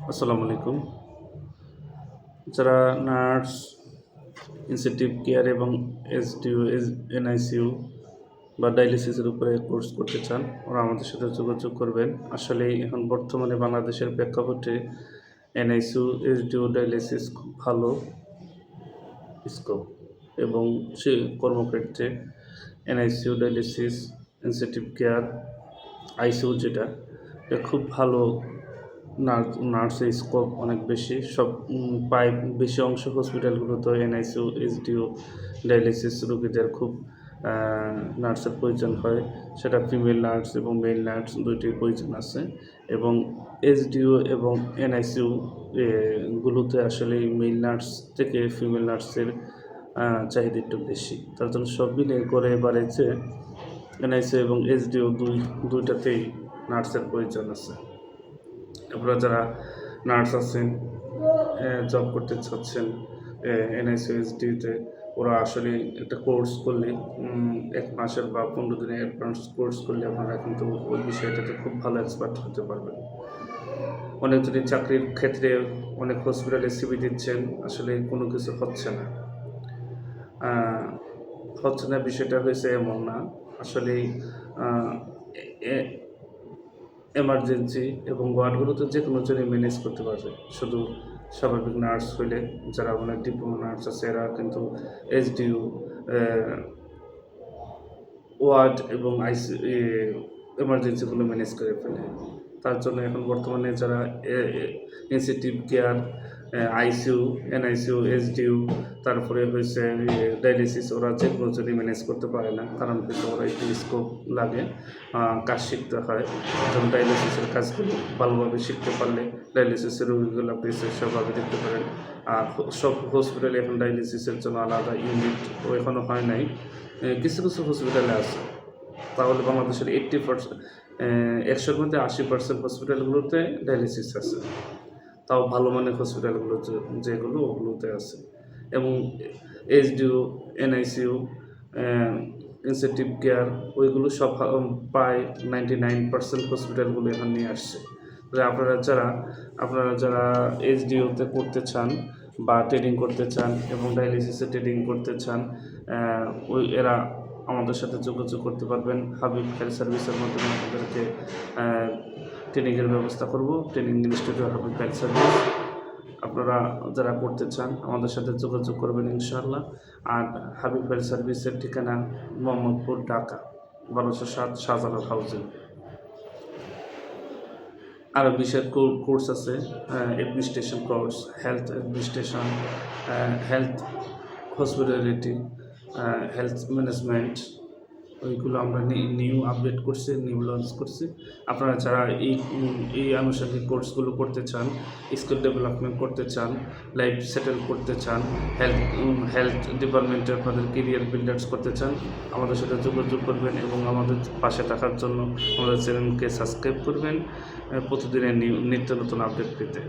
আসসালামু আলাইকুম। যারা নার্স, ইনসেনটিভ কেয়ার এবং এসডিও, এনআইসিইউ বা ডায়ালিসিসের উপরে কোর্স করতে চান, ওরা আমাদের সাথে যোগাযোগ করবেন। আসলেই এখন বর্তমানে বাংলাদেশের প্রেক্ষাপটে এনআইসিইউ, এসডিও, ডায়ালিসিস খুব ভালো স্কোপ এবং সে কর্মক্ষেত্রে NICU, dialysis, incentive care, ICU যেটা খুব ভালো। নার্সের স্কোপ অনেক বেশি। সব প্রায় বেশি অংশ হসপিটালগুলোতে এনআইসিইউ, এসডিও, ডায়ালিসিস রোগীদের খুব নার্সের প্রয়োজন হয়। সেটা ফিমেল নার্স এবং মেল নার্স দুইটির প্রয়োজন আছে। এবং এসডিও এবং এনআইসিইউ গুলোতে আসলে মেল নার্স থেকে ফিমেল নার্সের চাহিদা একটু বেশি। তার জন্য সব মিলে করে বাড়িতে এনআইসিইউ এবং এসডিও দুইটাতেই নার্সের প্রয়োজন আছে। আপনারা যারা নার্স আছেন, জব করতে চাচ্ছেন এনআইসিইউ, এসডিওতে, ওরা আসলে একটা কোর্স করলে ১ মাসের বা ১৫ দিনের অ্যাডভান্স কোর্স করলে আপনারা কিন্তু ওই বিষয়টাতে খুব ভালো এক্সপার্ট হতে পারবেন। অনেক যদি চাকরির ক্ষেত্রে অনেক হসপিটালে সিভি দিচ্ছেন, আসলে কোনো কিছু হচ্ছে না। হচ্ছে না বিষয়টা হয়েছে এমন না। আসলেই এমার্জেন্সি এবং ওয়ার্ডগুলোতে যে কোনো জনই ম্যানেজ করতে পারবে। শুধু স্বাভাবিক নার্স হইলে, যারা অনেক ডিপ্লোমা নার্স আছে, এরা কিন্তু এসডিও, ওয়ার্ড এবং এমার্জেন্সিগুলো ম্যানেজ করে ফেলে। তার জন্য এখন বর্তমানে যারা incentive care, ICU, NICU, SDO, তারপরে হয়েছে ডায়ালিসিস, ওরা যে কোনো যদি ম্যানেজ করতে পারে না। কারণ কিন্তু ওরা একটু স্কোপ লাগে, কাজ শিখতে হয়। যেমন ডায়ালিসিসের কাজগুলো ভালোভাবে শিখতে পারলে ডায়ালিসিসের রোগীগুলো আপনি সেভাবে দেখতে পারেন। আর সব হসপিটালে এখন ডায়ালিসিসের জন্য আলাদা ইউনিট এখনও হয় নাই। কিছু কিছু হসপিটালে আছে। তাহলে বাংলাদেশের 100-এর মধ্যে 80% হসপিটালগুলোতে ডায়ালিসিস আছে। তাও ভালো মানের হসপিটালগুলো যেগুলো, ওগুলোতে আছে। এবং এসডিও, এনআইসিইউ, ইনসেনটিভ কেয়ার, ওইগুলো সব প্রায় 99% হসপিটালগুলো এখন নিয়ে আসছে। আপনারা যারা এসডিওতে করতে চান বা ট্রেনিং করতে চান এবং ডায়ালিসিসে ট্রেনিং করতে চান, এরা আমাদের সাথে যোগাযোগ করতে পারবেন। হাবিব হেলথ সার্ভিসের মাধ্যমে আপনাদেরকে ট্রেনিংয়ের ব্যবস্থা করব। Training institute Habib health service. আপনারা যারা করতে চান আমাদের সাথে যোগাযোগ করবেন ইনশাআল্লাহ। আর হাবিব হেলথ সার্ভিসের ঠিকানা মোহাম্মদপুর, ঢাকা 1207 শাহজালাল হাউজিং। আরও বিশেষ কোর্স আছে, administration course, health administration, health hospitality, health management, ওইগুলো আমরা নিউ আপডেট করছি, নিউ লঞ্চ করছি। আপনারা যারা এই আনুষঙ্গিক কোর্সগুলো করতে চান, স্কিল ডেভেলপমেন্ট করতে চান, লাইফ সেটেল করতে চান, হেলথ ডিপার্টমেন্টে আপনাদের কেরিয়ার বিল্ডার্স করতে চান, আমাদের সাথে যোগাযোগ করবেন এবং আমাদের পাশে থাকার জন্য আমাদের চ্যানেলকে সাবস্ক্রাইব করবেন প্রতিদিনের নিত্য নতুন আপডেট পেতে।